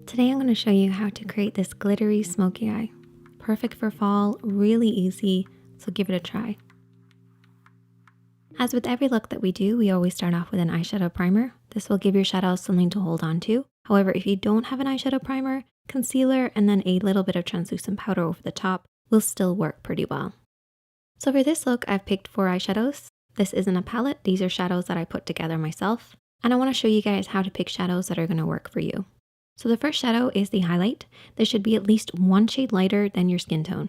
Today I'm going to show you how to create this glittery smoky eye. Perfect for fall, really easy, so give it a try. As with every look that we do, we always start off with an eyeshadow primer. This will give your shadows something to hold on to. However, if you don't have an eyeshadow primer, concealer and then a little bit of translucent powder over the top will still work pretty well. So for this look, I've picked 4 eyeshadows. This isn't a palette, these are shadows that I put together myself. And I want to show you guys how to pick shadows that are going to work for you. So the first shadow is the highlight. This should be at least 1 shade lighter than your skin tone,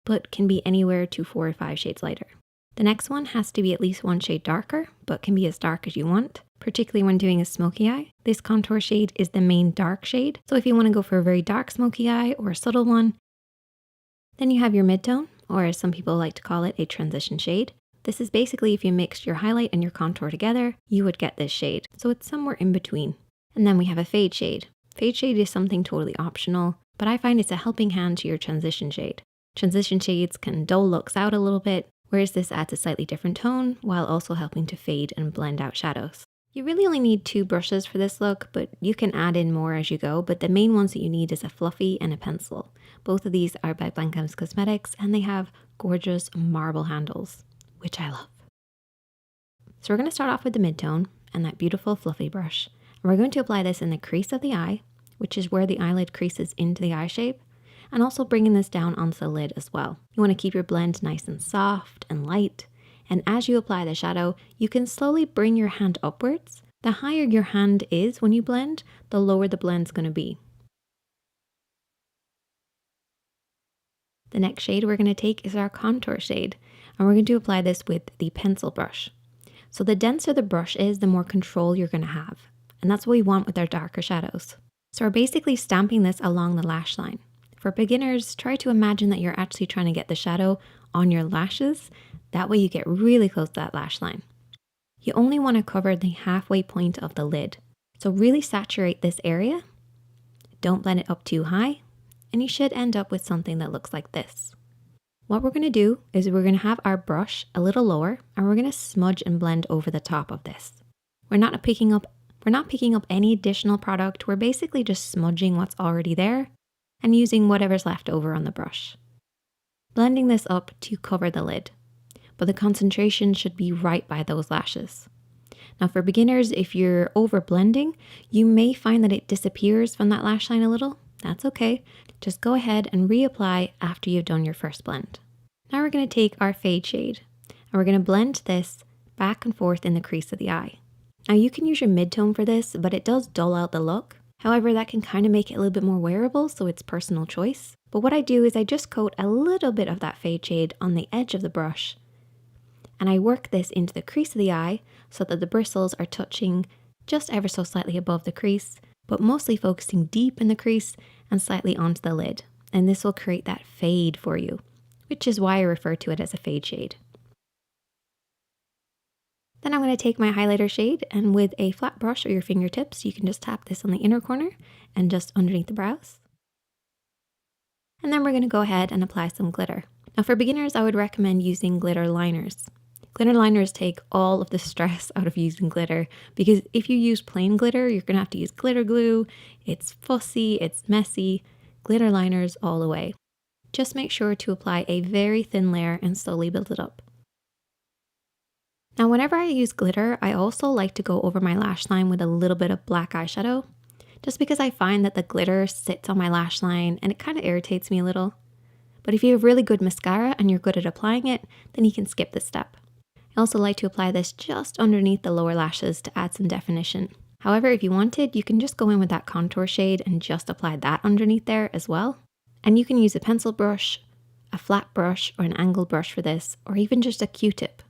but can be anywhere to 4 or 5 shades lighter. The next one has to be at least 1 shade darker, but can be as dark as you want, particularly when doing a smoky eye. This contour shade is the main dark shade. So if you want to go for a very dark smoky eye or a subtle one, then you have your midtone, or as some people like to call it, a transition shade. This is basically if you mixed your highlight and your contour together, you would get this shade. So it's somewhere in between. And then we have a fade shade. Fade shade is something totally optional, but I find it's a helping hand to your transition shade. Transition shades can dull looks out a little bit, whereas this adds a slightly different tone while also helping to fade and blend out shadows. You really only need 2 brushes for this look, but you can add in more as you go, but the main ones that you need is a fluffy and a pencil. Both of these are by Blancams Cosmetics and they have gorgeous marble handles, which I love. So we're going to start off with the midtone and that beautiful fluffy brush. And we're going to apply this in the crease of the eye, which is where the eyelid creases into the eye shape, and also bringing this down onto the lid as well. You want to keep your blend nice and soft and light. And as you apply the shadow, you can slowly bring your hand upwards. The higher your hand is when you blend, the lower the blend's going to be. The next shade we're going to take is our contour shade, and we're going to apply this with the pencil brush. So the denser the brush is, the more control you're going to have. And that's what we want with our darker shadows. So we're basically stamping this along the lash line. For beginners, try to imagine that you're actually trying to get the shadow on your lashes. That way you get really close to that lash line. You only want to cover the halfway point of the lid. So really saturate this area. Don't blend it up too high. And you should end up with something that looks like this. What we're going to do is we're going to have our brush a little lower and we're going to smudge and blend over the top of this. We're not picking up any additional product. We're basically just smudging what's already there and using whatever's left over on the brush. Blending this up to cover the lid, but the concentration should be right by those lashes. Now for beginners, if you're over blending, you may find that it disappears from that lash line a little. That's okay. Just go ahead and reapply after you've done your first blend. Now we're going to take our fade shade and we're going to blend this back and forth in the crease of the eye. Now you can use your midtone for this, but it does dull out the look. However, that can kind of make it a little bit more wearable, so it's personal choice. But what I do is I just coat a little bit of that fade shade on the edge of the brush. And I work this into the crease of the eye so that the bristles are touching just ever so slightly above the crease, but mostly focusing deep in the crease and slightly onto the lid. And this will create that fade for you, which is why I refer to it as a fade shade. Then I'm going to take my highlighter shade and with a flat brush or your fingertips, you can just tap this on the inner corner and just underneath the brows. And then we're going to go ahead and apply some glitter. Now for beginners, I would recommend using glitter liners. Glitter liners take all of the stress out of using glitter because if you use plain glitter, you're going to have to use glitter glue. It's fussy, it's messy. Glitter liners all the way. Just make sure to apply a very thin layer and slowly build it up. Now, whenever I use glitter, I also like to go over my lash line with a little bit of black eyeshadow, just because I find that the glitter sits on my lash line and it kind of irritates me a little. But if you have really good mascara and you're good at applying it, then you can skip this step. I also like to apply this just underneath the lower lashes to add some definition. However, if you wanted, you can just go in with that contour shade and just apply that underneath there as well. And you can use a pencil brush, a flat brush, or an angled brush for this, or even just a Q-tip.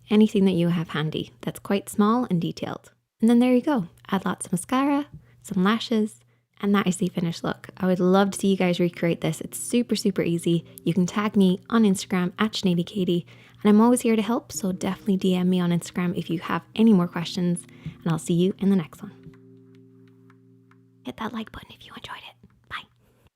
Anything that you have handy that's quite small and detailed. And then there you go. Add lots of mascara, some lashes, and that is the finished look. I would love to see you guys recreate this. It's super, super easy. You can tag me on Instagram at SineadyKatie, and I'm always here to help, so definitely DM me on Instagram if you have any more questions, and I'll see you in the next one. Hit that like button if you enjoyed it.